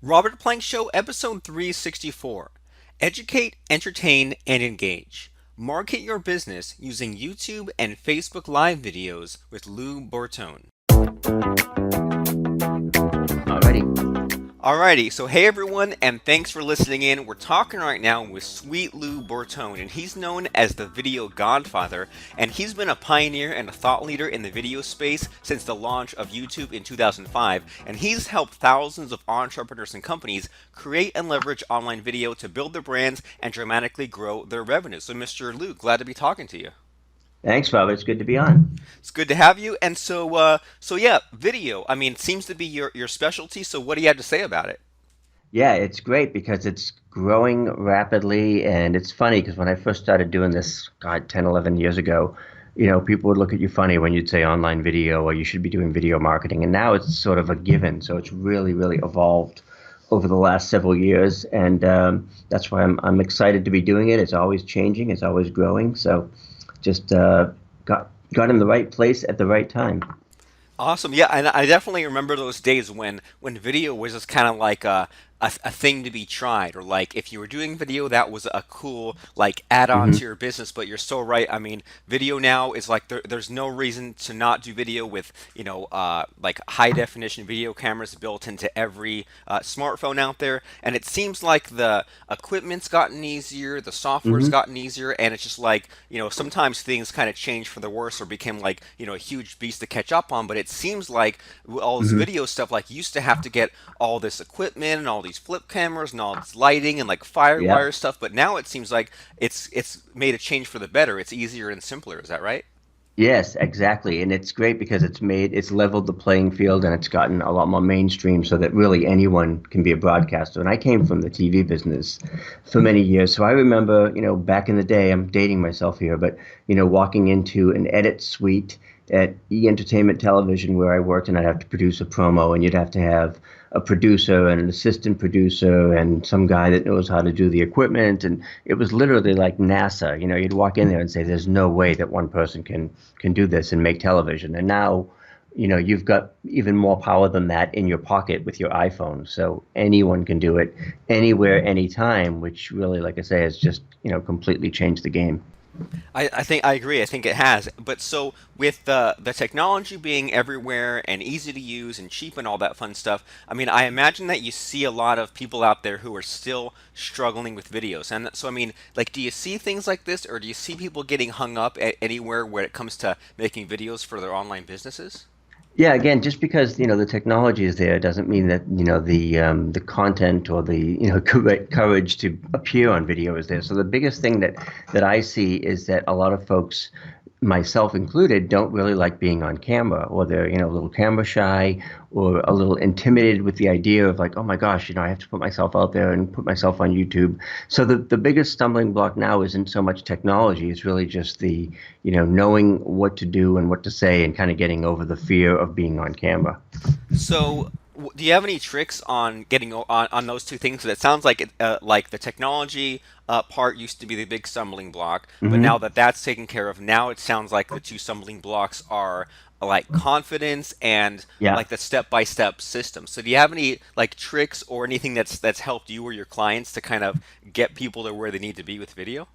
Robert Plank Show, episode 364. Educate, entertain, and engage. Market your business using YouTube and Facebook Live videos with Lou Bortone. Alrighty. Alrighty, so hey everyone, and thanks for listening in. We're talking right now with Sweet Lou Bortone, and he's known as the Video Godfather, and he's been a pioneer and a thought leader in the video space since the launch of YouTube in 2005, and he's helped thousands of entrepreneurs and companies create and leverage online video to build their brands and dramatically grow their revenue. So, Mr. Lou, glad to be talking to you. Thanks, Robert. It's good to be on. It's good to have you. And so yeah, video. I mean, seems to be your specialty. So, what do you have to say about it? Yeah, it's great because it's growing rapidly. And it's funny because when I first started doing this, God, 10, 11 years ago, people would look at you funny when you'd say online video or you should be doing video marketing. And now it's sort of a given. So it's really, really evolved over the last several years. And that's why I'm excited to be doing it. It's always changing, it's always growing. So just got in the right place at the right time. Awesome. Yeah, and I definitely remember those days when video was just kind of like a thing to be tried, or like if you were doing video, that was a cool like add-on Hmm. to your business. But you're so right. I mean, video now is like there's no reason to not do video with like high definition video cameras built into every smartphone out there, and it seems like the equipment's gotten easier, the software's Hmm. gotten easier, and it's just like sometimes things kind of change for the worse or became like a huge beast to catch up on. But it seems like all this Hmm. video stuff, like you used to have to get all this equipment and all these flip cameras and all this lighting and like Yeah. firewire stuff, but now it seems like it's made a change for the better. It's easier and simpler. Is that right? Yes, exactly. And it's great because it's leveled the playing field and it's gotten a lot more mainstream so that really anyone can be a broadcaster. And I came from the TV business for many years. So I remember, back in the day, I'm dating myself here, but, walking into an edit suite at E Entertainment Television where I worked and I'd have to produce a promo and you'd have to have a producer and an assistant producer and some guy that knows how to do the equipment. And it was literally like NASA. You'd walk in there and say, there's no way that one person can do this and make television. And now, you've got even more power than that in your pocket with your iPhone. So anyone can do it anywhere, anytime, which really, like I say, has just, completely changed the game. I think I agree. I think it has. But so with the technology being everywhere and easy to use and cheap and all that fun stuff, I mean, I imagine that you see a lot of people out there who are still struggling with videos. And so, I mean, like, do you see things like this, or do you see people getting hung up at anywhere where it comes to making videos for their online businesses? Yeah, again, just because the technology is there doesn't mean that the content or the courage to appear on video is there. So the biggest thing that I see is that a lot of folks, myself included, don't really like being on camera, or they're a little camera shy, or a little intimidated with the idea of like, oh my gosh, I have to put myself out there and put myself on YouTube. So the biggest stumbling block now isn't so much technology; it's really just the knowing what to do and what to say, and kind of getting over the fear of being on camera. So, do you have any tricks on getting on those two things? 'Cause it sounds like like the technology part used to be the big stumbling block, but now Hmm. that that's taken care of, now it sounds like the two stumbling blocks are like confidence and Yeah. like the step-by-step system. So, do you have any like tricks or anything that's helped you or your clients to kind of get people to where they need to be with video?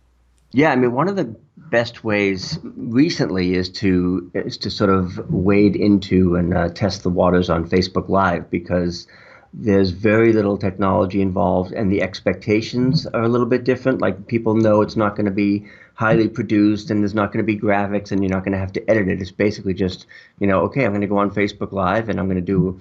Yeah, I mean, one of the best ways recently is to sort of wade into and test the waters on Facebook Live because there's very little technology involved and the expectations are a little bit different. Like people know it's not going to be highly produced and there's not going to be graphics and you're not going to have to edit it. It's basically just, okay, I'm going to go on Facebook Live and I'm going to do,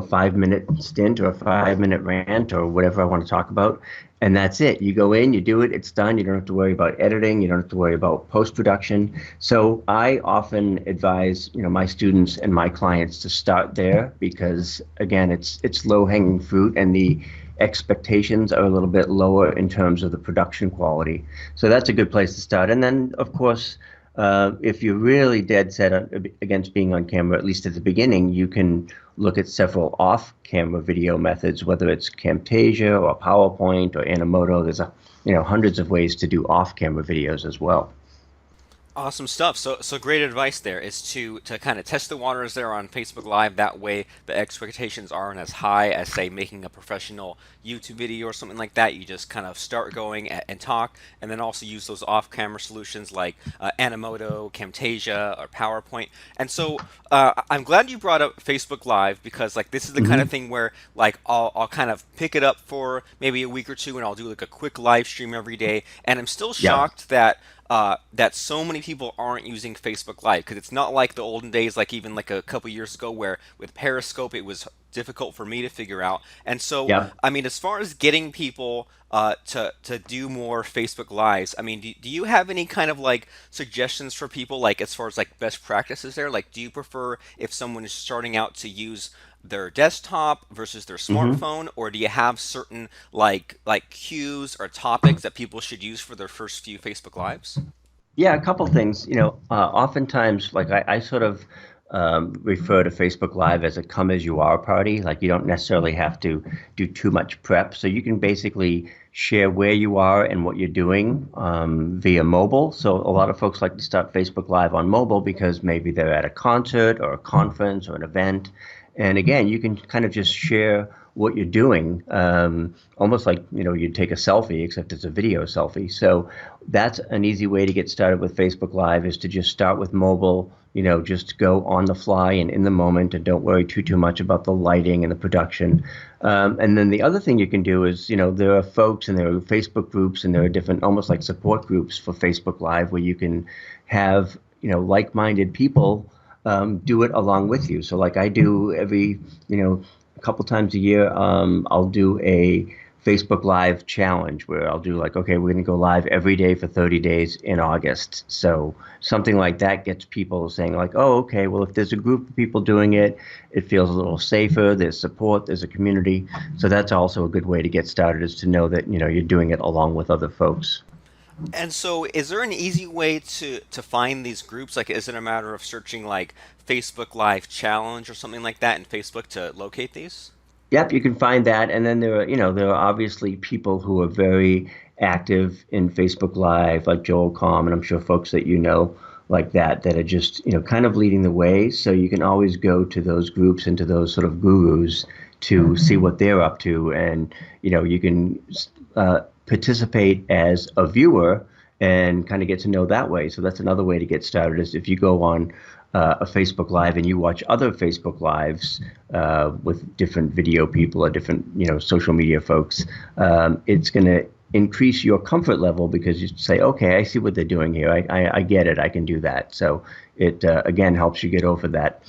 5 minute stint or a 5 minute rant or whatever I want to talk about. And that's it. You go in, you do it, it's done. You don't have to worry about editing. You don't have to worry about post-production. So I often advise, my students and my clients to start there because again, it's low-hanging fruit and the expectations are a little bit lower in terms of the production quality. So that's a good place to start. And then, of course, if you're really dead set against being on camera, at least at the beginning, you can look at several off-camera video methods, whether it's Camtasia or PowerPoint or Animoto. There's hundreds of ways to do off-camera videos as well. Awesome stuff. So great advice there is to kind of test the waters there on Facebook Live. That way, the expectations aren't as high as say making a professional YouTube video or something like that. You just kind of start going and talk, and then also use those off-camera solutions like Animoto, Camtasia, or PowerPoint. And so I'm glad you brought up Facebook Live because like this is the kind of Hmm. thing where like I'll kind of pick it up for maybe a week or two, and I'll do like a quick live stream every day. And I'm still Yeah. shocked that so many people aren't using Facebook Live because it's not like the olden days, like even like a couple years ago, where with Periscope it was difficult for me to figure out. And so, Yeah. I mean, as far as getting people to do more Facebook Lives, I mean, do you have any kind of like suggestions for people, like as far as like best practices there? Like, do you prefer if someone is starting out to use their desktop versus their Hmm. smartphone, or do you have certain like cues or topics that people should use for their first few Facebook Lives? Yeah, a couple things. Oftentimes, like I sort of refer to Facebook Live as a come as you are party. Like you don't necessarily have to do too much prep. So you can basically share where you are and what you're doing via mobile. So a lot of folks like to start Facebook Live on mobile because maybe they're at a concert or a conference or an event. And again, you can kind of just share what you're doing, almost like you'd take a selfie, except it's a video selfie. So that's an easy way to get started with Facebook Live is to just start with mobile. Just go on the fly and in the moment, and don't worry too much about the lighting and the production. And then the other thing you can do is, there are folks and there are Facebook groups and there are different, almost like support groups for Facebook Live where you can have, like-minded people do it along with you. So like I do every, a couple times a year, I'll do a Facebook Live challenge where I'll do like, okay, we're going to go live every day for 30 days in August. So something like that gets people saying like, oh, okay, well, if there's a group of people doing it, it feels a little safer. There's support, there's a community. So that's also a good way to get started is to know that, you're doing it along with other folks. And so, is there an easy way to find these groups? Like, is it a matter of searching like Facebook Live Challenge or something like that in Facebook to locate these? Yep, you can find that. And then there are obviously people who are very active in Facebook Live, like Joel Comm, and I'm sure folks that like that are just, kind of leading the way. So you can always go to those groups and to those sort of gurus to see what they're up to. And, you can participate as a viewer and kind of get to know that way. So that's another way to get started is if you go on a Facebook Live and you watch other Facebook Lives with different video people or different, social media folks, it's going to increase your comfort level because you say, okay, I see what they're doing here. I get it. I can do that. So it again helps you get over that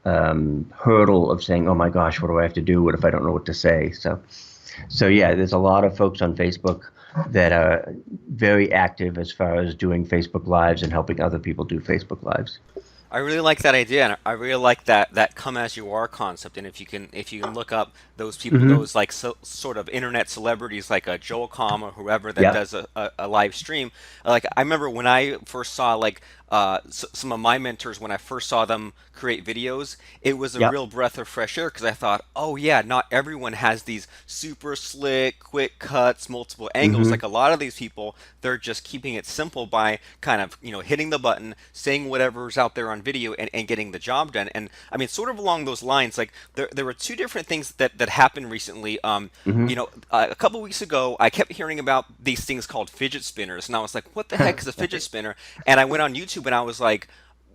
hurdle of saying, oh my gosh, what do I have to do? What if I don't know what to say? So yeah, there's a lot of folks on Facebook that are very active as far as doing Facebook Lives and helping other people do Facebook Lives. I really like that idea, and I really like that come as you are concept. And if you can look up those people, Hmm. those like sort of internet celebrities like Joel Comm or whoever that Yep. does a live stream. Like I remember when I first saw like some of my mentors when I first saw them create videos, it was a Yep. real breath of fresh air because I thought, oh yeah, not everyone has these super slick, quick cuts, multiple angles. Like Hmm. a lot of these people, they're just keeping it simple by kind of hitting the button, saying whatever's out there on video, and getting the job done. And I mean, sort of along those lines, like there were two different things that happened recently. Hmm. A couple weeks ago, I kept hearing about these things called fidget spinners, and I was like, what the heck is a fidget Right. spinner? And I went on YouTube and I was like,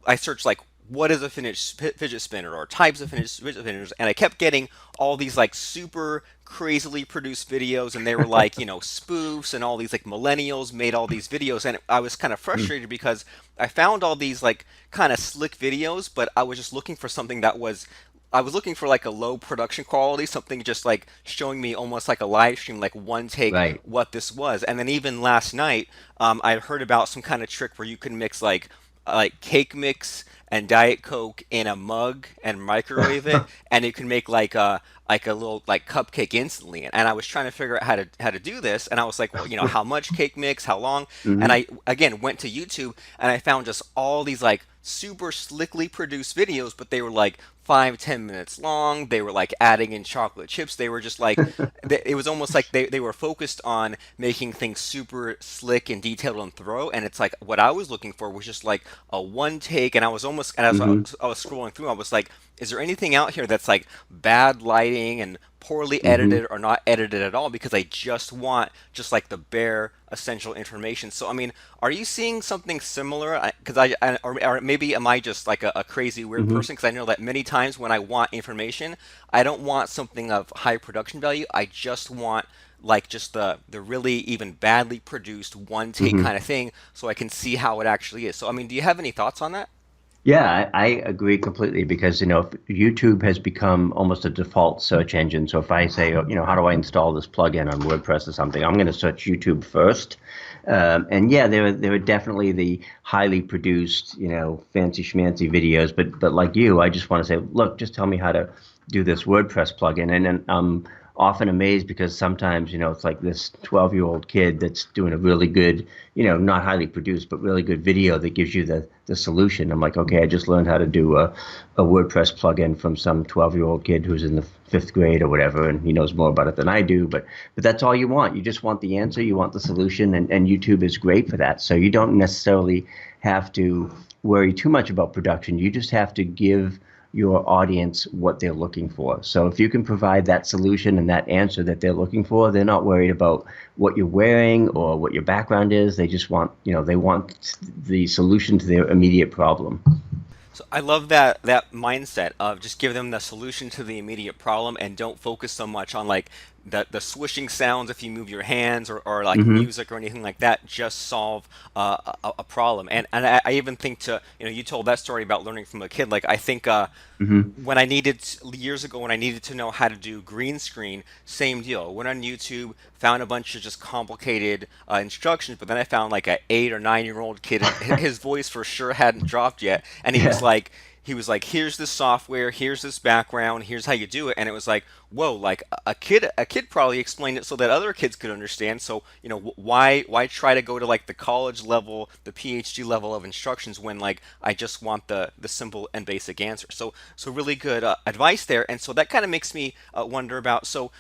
I searched like what is a fidget spinner or types of fidget spinners, and I kept getting all these like super crazily produced videos, and they were like spoofs, and all these like millennials made all these videos, and I was kind of frustrated because I found all these like kind of slick videos, but I was just looking for something that was I was looking for like a low production quality, something just like showing me almost like a live stream, like one take Right. what this was. And then even last night, I heard about some kind of trick where you can mix like cake mix and Diet Coke in a mug and microwave it, and you can make like a little like cupcake instantly. And I was trying to figure out how to do this, and I was like, well, how much cake mix, how long? And Hmm. I again went to YouTube and I found just all these like super slickly produced videos, but they were like 5, 10 minutes long. They were like adding in chocolate chips. They were just like, it was almost like they were focused on making things super slick and detailed and thorough. And it's like what I was looking for was just like a one take. And I was almost, and as Hmm. I was scrolling through, I was like, is there anything out here that's like bad lighting and poorly Hmm. edited or not edited at all? Because I just want just like the bare essential information. So I mean, are you seeing something similar? Because or maybe am I just like a crazy weird Hmm. person? Because I know that many times when I want information, I don't want something of high production value. I just want like just the really even badly produced one take Hmm. kind of thing, so I can see how it actually is. So I mean, do you have any thoughts on that? Yeah, I agree completely because, YouTube has become almost a default search engine. So if I say, how do I install this plugin on WordPress or something, I'm going to search YouTube first. And yeah, there are definitely the highly produced, fancy schmancy videos. But like you, I just want to say, look, just tell me how to do this WordPress plugin. And then I'm often amazed because sometimes, it's like this 12-year-old kid that's doing a really good, not highly produced, but really good video that gives you the solution. I'm like, okay, I just learned how to do a WordPress plugin from some 12-year-old kid who's in the fifth grade or whatever, and he knows more about it than I do. But that's all you want. You just want the answer, you want the solution, and YouTube is great for that. So you don't necessarily have to worry too much about production. You just have to give your audience what they're looking for. So if you can provide that solution and that answer that they're looking for, they're not worried about what you're wearing or what your background is. They just want, they want the solution to their immediate problem. So I love that mindset of just give them the solution to the immediate problem and don't focus so much on like the swishing sounds if you move your hands or like Hmm. music or anything like that. Just solve a problem. And I even think to you told that story about learning from a kid. Like I think Hmm. when I needed years ago when I needed to know how to do green screen, same deal. Went on YouTube, found a bunch of just complicated instructions, but then I found like a 8 or 9 year old kid, and his voice for sure hadn't dropped yet, and Yeah. he was like, here's this software, here's this background, here's how you do it, and it was like, whoa, like a kid probably explained it so that other kids could understand. So why try to go to like the college level, the PhD level of instructions when like I just want the simple and basic answer. So really good advice there, and so that kind of makes me wonder about so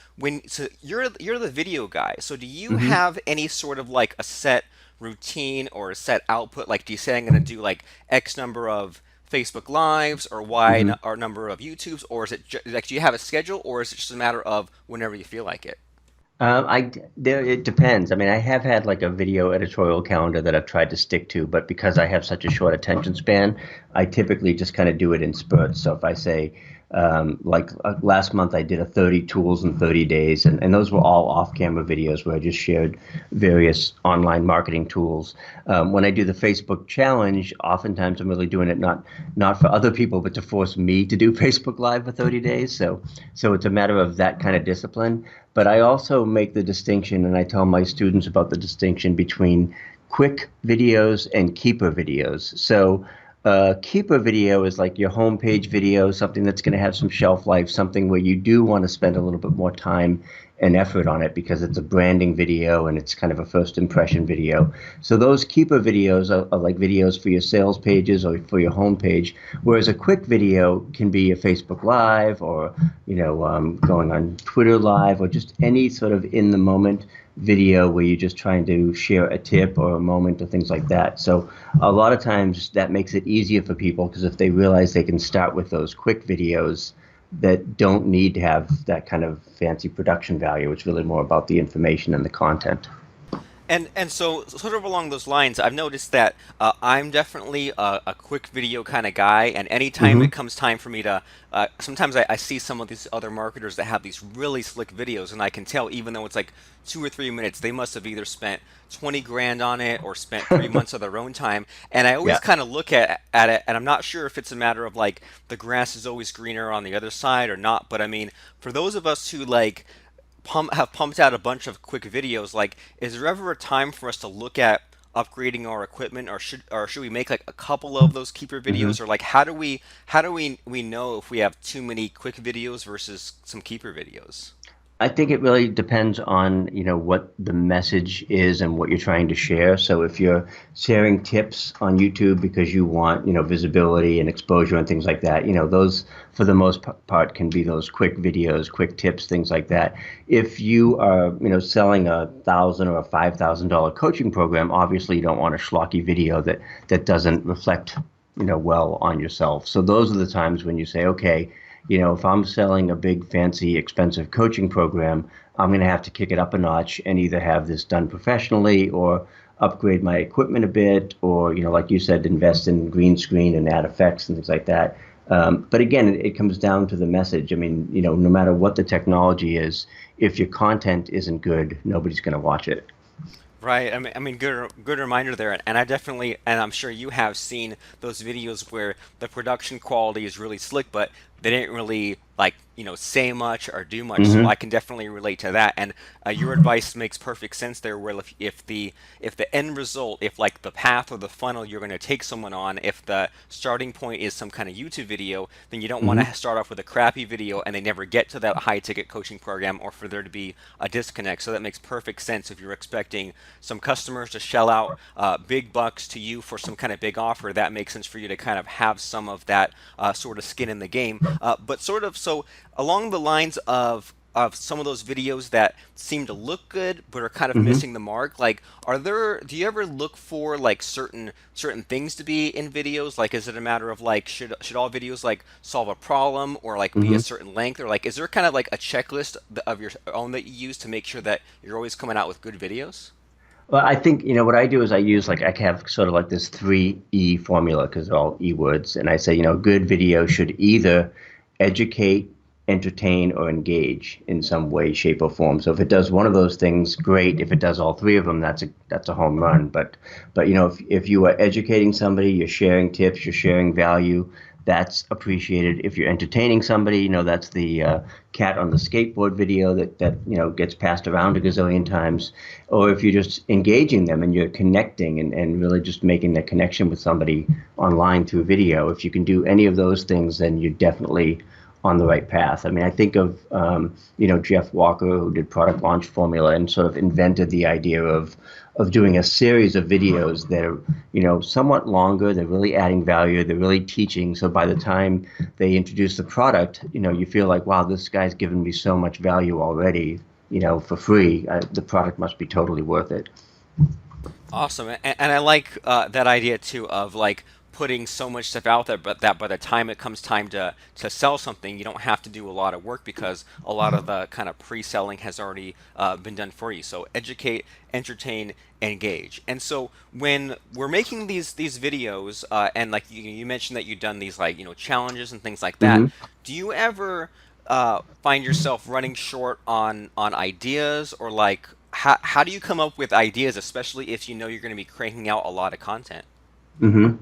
you're the video guy. So do you Hmm. have any sort of like a set routine or a set output? Like, do you say I'm going to do like X number of Facebook Lives or Hmm. or number of YouTubes, or is it like do you have a schedule, or is it just a matter of whenever you feel like it? There it depends. I mean, I have had like a video editorial calendar that I've tried to stick to, but because I have such a short attention span, I typically just kind of do it in spurts. So if I say, last month, I did a 30 tools in 30 days, and those were all off-camera videos where I just shared various online marketing tools. When I do the Facebook challenge, oftentimes I'm really doing it not for other people, but to force me to do Facebook Live for 30 days. So it's a matter of that kind of discipline. But I also make the distinction, and I tell my students about the distinction between quick videos and keeper videos. So, keeper video is like your homepage video, something that's going to have some shelf life, something where you do want to spend a little bit more time and effort on it because it's a branding video and it's kind of a first impression video. So those keeper videos are like videos for your sales pages or for your homepage, whereas a quick video can be a Facebook Live or going on Twitter Live or just any sort of in the moment video where you're just trying to share a tip or a moment or things like that. So a lot of times that makes it easier for people because if they realize they can start with those quick videos that don't need to have that kind of fancy production value, it's really more about the information and the content. And so sort of along those lines, I've noticed that I'm definitely a quick video kind of guy, and anytime it Hmm. comes time for me to, sometimes I see some of these other marketers that have these really slick videos, and I can tell even though it's like 2 or 3 minutes, they must have either spent 20 grand on it or spent 3 months of their own time. And I always Yeah. kind of look at it, and I'm not sure if it's a matter of like the grass is always greener on the other side or not. But I mean, for those of us who like have pumped out a bunch of quick videos. Like, is there ever a time for us to look at upgrading our equipment, or should we make like a couple of those keeper Hmm. videos, or like how do we know if we have too many quick videos versus some keeper videos? I think it really depends on, what the message is and what you're trying to share. So if you're sharing tips on YouTube because you want, visibility and exposure and things like that, those for the most part can be those quick videos, quick tips, things like that. If you are, selling $1,000 or a $5,000 coaching program, obviously you don't want a schlocky video that doesn't reflect, well on yourself. So those are the times when you say, okay, if I'm selling a big, fancy, expensive coaching program, I'm going to have to kick it up a notch and either have this done professionally or upgrade my equipment a bit, or, like you said, invest in green screen and add effects and things like that. But again, it comes down to the message. I mean, no matter what the technology is, if your content isn't good, nobody's going to watch it. Right. I mean, good reminder there. And I definitely, and I'm sure you have seen those videos where the production quality is really slick, but they didn't really like, say much or do much. So I Hmm. can definitely relate to that. And your advice makes perfect sense there. Where if the end result, if like the path or the funnel you're going to take someone on, if the starting point is some kind of YouTube video, then you don't want to Hmm. start off with a crappy video and they never get to that high ticket coaching program, or for there to be a disconnect. So that makes perfect sense if you're expecting some customers to shell out big bucks to you for some kind of big offer. That makes sense for you to kind of have some of that sort of skin in the game. But sort of so along the lines of some of those videos that seem to look good but are kind of Hmm. missing the mark, like do you ever look for like certain things to be in videos? Like, is it a matter of like should all videos like solve a problem, or like be a Hmm. certain length, or like is there kind of like a checklist of your own that you use to make sure that you're always coming out with good videos? Well, I think, what I do is I use like I have sort of like this 3E formula because they're all E words. And I say, good video should either educate, entertain, or engage in some way, shape, or form. So if it does one of those things, great. If it does all three of them, that's a home run. But if you are educating somebody, you're sharing tips, you're sharing value, that's appreciated. If you're entertaining somebody, that's the cat on the skateboard video that gets passed around a gazillion times. Or if you're just engaging them and you're connecting and really just making the connection with somebody online through video, if you can do any of those things, then you're definitely on the right path. I mean, I think of Jeff Walker, who did Product Launch Formula and sort of invented the idea of doing a series of videos that are somewhat longer. They're really adding value. They're really teaching. So by the time they introduce the product, you feel like, wow, this guy's given me so much value already. For free. The product must be totally worth it. Awesome, and I like that idea too of like putting so much stuff out there, but that by the time it comes time to sell something, you don't have to do a lot of work because a lot of the kind of pre-selling has already been done for you. So educate, entertain, engage. And so when we're making these videos, and like you mentioned that you've done these like challenges and things like that, Hmm. do you ever find yourself running short on ideas, or like how do you come up with ideas, especially if you know you're going to be cranking out a lot of content? Hmm.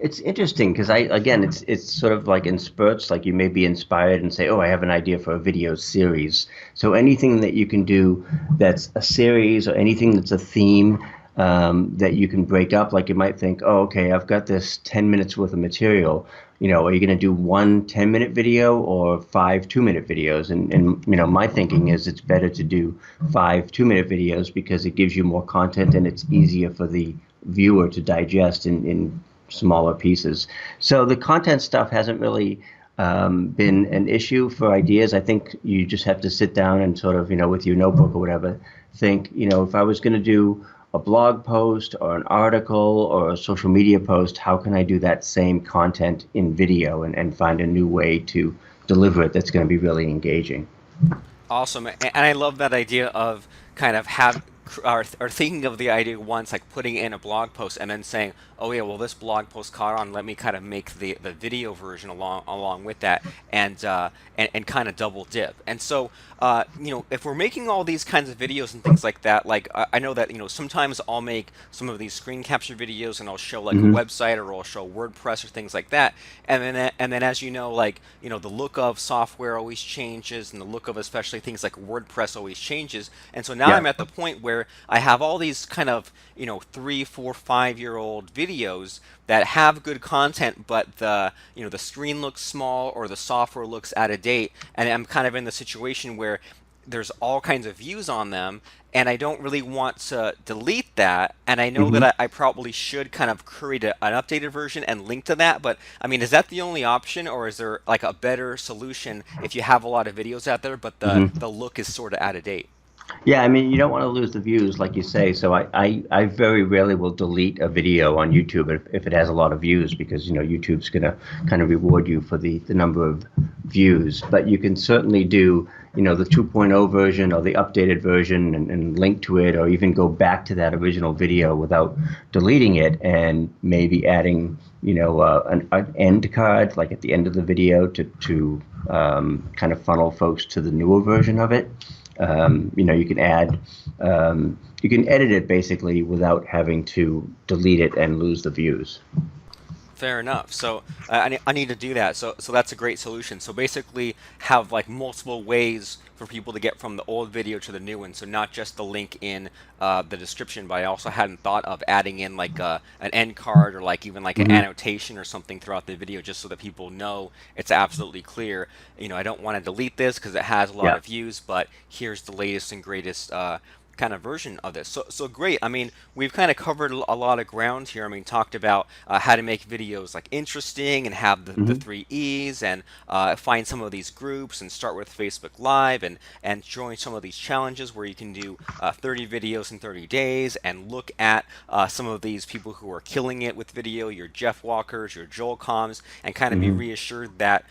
It's interesting because again, it's sort of like in spurts. Like you may be inspired and say, "Oh, I have an idea for a video series." So anything that you can do that's a series or anything that's a theme that you can break up. Like you might think, "Oh, okay, I've got this 10 minutes worth of material. Are you going to do one 10-minute video or five 2-minute videos?" And my thinking is it's better to do five 2-minute videos because it gives you more content and it's easier for the viewer to digest in smaller pieces. So the content stuff hasn't really been an issue for ideas. I think you just have to sit down and sort of, with your notebook or whatever, think, if I was going to do a blog post or an article or a social media post, how can I do that same content in video and find a new way to deliver it that's going to be really engaging? Awesome, and I love that idea of kind of or thinking of the idea once, like putting in a blog post and then saying, "Oh yeah, well this blog post caught on. Let me kind of make the video version along with that, and kind of double dip." And so, if we're making all these kinds of videos and things like that, like I know that sometimes I'll make some of these screen capture videos and I'll show like a Hmm. website, or I'll show WordPress or things like that, and then as you know, like the look of software always changes, and the look of especially things like WordPress always changes. And so now Yeah. I'm at the point where I have all these kind of 3, 4, 5 year old videos that have good content, but the screen looks small or the software looks out of date, and I'm kind of in the situation where there's all kinds of views on them, and I don't really want to delete that. And I know that Hmm. I probably should kind of create an updated version and link to that. But I mean, is that the only option, or is there like a better solution if you have a lot of videos out there, but the look is sort of out of date? Yeah, I mean, you don't want to lose the views, like you say. So I very rarely will delete a video on YouTube if it has a lot of views, because YouTube's going to kind of reward you for the number of views. But you can certainly do the 2.0 version or the updated version, and link to it, or even go back to that original video without deleting it, and maybe adding an end card like at the end of the video to kind of funnel folks to the newer version of it. You can you can edit it basically without having to delete it and lose the views. Fair enough. So I need to do that. So that's a great solution. So basically, have like multiple ways for people to get from the old video to the new one. So not just the link in the description, but I also hadn't thought of adding in like an end card, or like even like an Hmm. annotation or something throughout the video, just so that people know it's absolutely clear. I don't want to delete this because it has a lot Yeah. of views, but here's the latest and greatest kind of version of this. So great. I mean, we've kind of covered a lot of ground here. I mean, talked about how to make videos like interesting and have the Hmm. three E's, and find some of these groups and start with Facebook Live, and join some of these challenges where you can do 30 videos in 30 days, and look at some of these people who are killing it with video, your Jeff Walkers, your Joel Coms, and kind of be Hmm. reassured that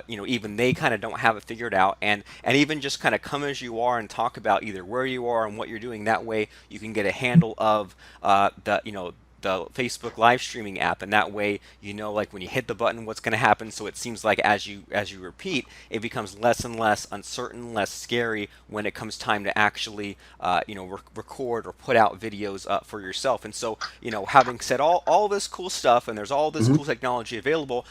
even they kind of don't have it figured out, and even just kind of come as you are and talk about either where you are and what you're doing. That way you can get a handle of the Facebook live streaming app, and that way like when you hit the button what's going to happen. So it seems like as you repeat, it becomes less and less uncertain, less scary when it comes time to actually record or put out videos for yourself. And so having said all this cool stuff, and there's all this Hmm. cool technology available,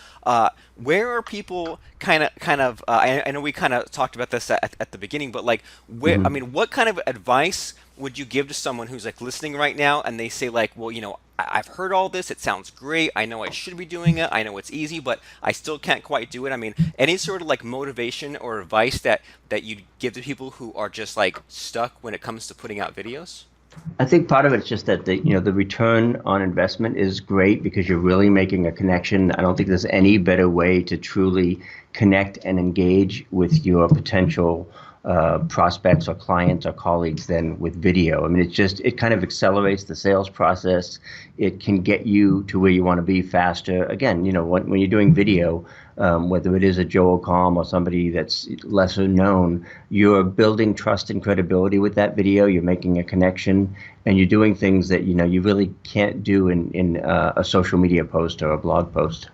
where are people I know we kind of talked about this at the beginning, but like where, I Hmm. mean, what kind of advice would you give to someone who's like listening right now, and they say like, well, I've heard all this, it sounds great, I know I should be doing it, I know it's easy, but I still can't quite do it. I mean, any sort of like motivation or advice that you'd give to people who are just like stuck when it comes to putting out videos? I think part of it's just that the return on investment is great because you're really making a connection. I don't think there's any better way to truly connect and engage with your potential prospects or clients or colleagues than with video. I mean, it kind of accelerates the sales process. It can get you to where you want to be faster. Again, when you're doing video, whether it is a Joel Calm or somebody that's lesser known, you're building trust and credibility with that video. You're making a connection, and you're doing things that you really can't do in a social media post or a blog post.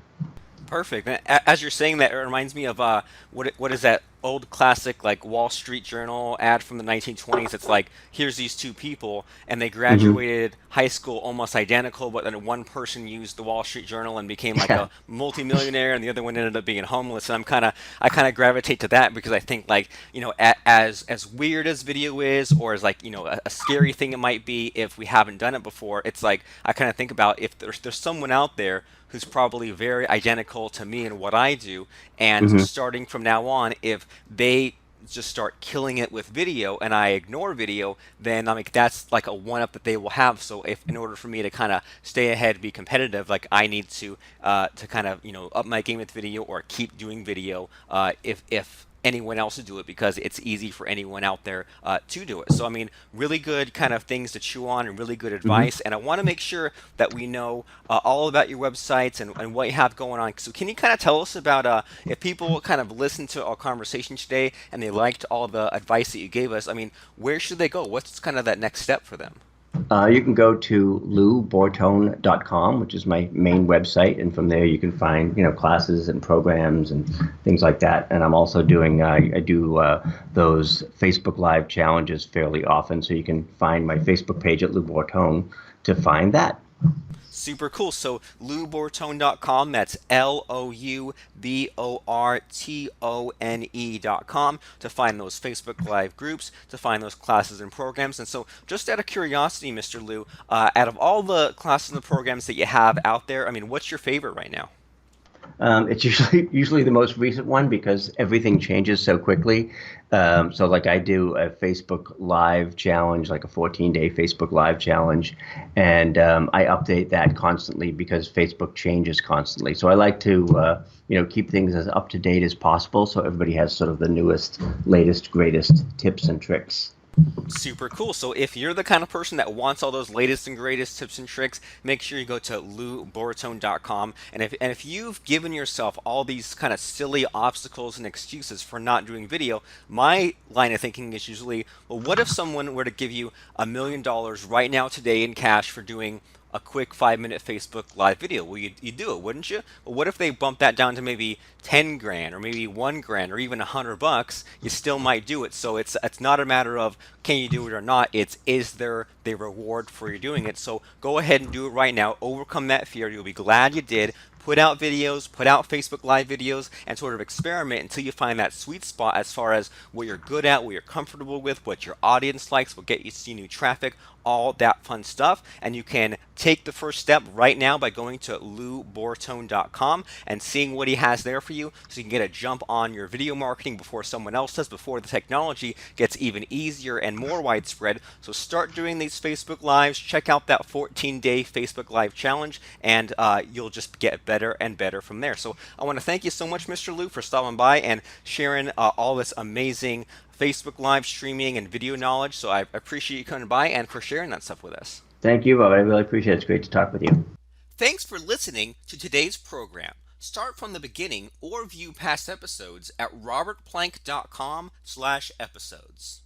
Perfect. As you're saying that, it reminds me of what is that old classic like Wall Street Journal ad from the 1920s? It's like, here's these two people, and they Hmm. graduated high school almost identical, but then one person used the Wall Street Journal and became like Yeah. a multimillionaire, and the other one ended up being homeless. And I kind of gravitate to that because I think like as weird as video is, or as like a scary thing it might be if we haven't done it before. It's like I kind of think about if there's someone out there who's probably very identical to me and what I do. And Hmm. starting from now on, if they just start killing it with video and I ignore video, then I mean that's like a one up that they will have. So if in order for me to kind of stay ahead, be competitive, like I need to kind of up my game with video or keep doing video if anyone else to do it, because it's easy for anyone out there to do it. So I mean, really good kind of things to chew on and really good Hmm. advice. And I want to make sure that we know all about your websites and what you have going on. So can you kind of tell us about if people kind of listened to our conversation today and they liked all the advice that you gave us? I mean, where should they go? What's kind of that next step for them? You can go to loubortone.com, which is my main website, and from there you can find classes and programs and things like that. And I'm also doing I do those Facebook Live challenges fairly often, so you can find my Facebook page at Lou Bortone to find that. Super cool. So loubortone.com, that's LOUBORTONE.com, to find those Facebook Live groups, to find those classes and programs. And so, just out of curiosity, Mr. Lou, out of all the classes and the programs that you have out there, I mean, what's your favorite right now? It's usually the most recent one because everything changes so quickly. So like I do a Facebook Live challenge, like a 14-day Facebook Live challenge, and I update that constantly because Facebook changes constantly. So I like to keep things as up to date as possible so everybody has sort of the newest, latest, greatest tips and tricks. Super cool. So if you're the kind of person that wants all those latest and greatest tips and tricks, make sure you go to loubortone.com. And if you've given yourself all these kind of silly obstacles and excuses for not doing video, my line of thinking is usually, well, what if someone were to give you $1 million right now today in cash for doing a quick 5 minute Facebook live video? Well, you'd do it, wouldn't you? Well, what if they bump that down to maybe 10 grand or maybe 1 grand or even $100? You still might do it. So it's not a matter of can you do it or not. It's is there the reward for you doing it? So go ahead and do it right now. Overcome that fear. You'll be glad you did. Put out videos, put out Facebook Live videos, and sort of experiment until you find that sweet spot as far as what you're good at, what you're comfortable with, what your audience likes, what get you see new traffic, all that fun stuff. And you can take the first step right now by going to loubortone.com and seeing what he has there for you so you can get a jump on your video marketing before someone else does, before the technology gets even easier and more widespread. So start doing these Facebook Lives, check out that 14-day Facebook Live challenge, and you'll just get better and better from there. So I want to thank you so much, Mr. Lou, for stopping by and sharing all this amazing Facebook Live streaming and video knowledge. So I appreciate you coming by and for sharing that stuff with us. Thank you, Bob. I really appreciate it. It's great to talk with you. Thanks for listening to today's program. Start from the beginning or view past episodes at robertplank.com/episodes.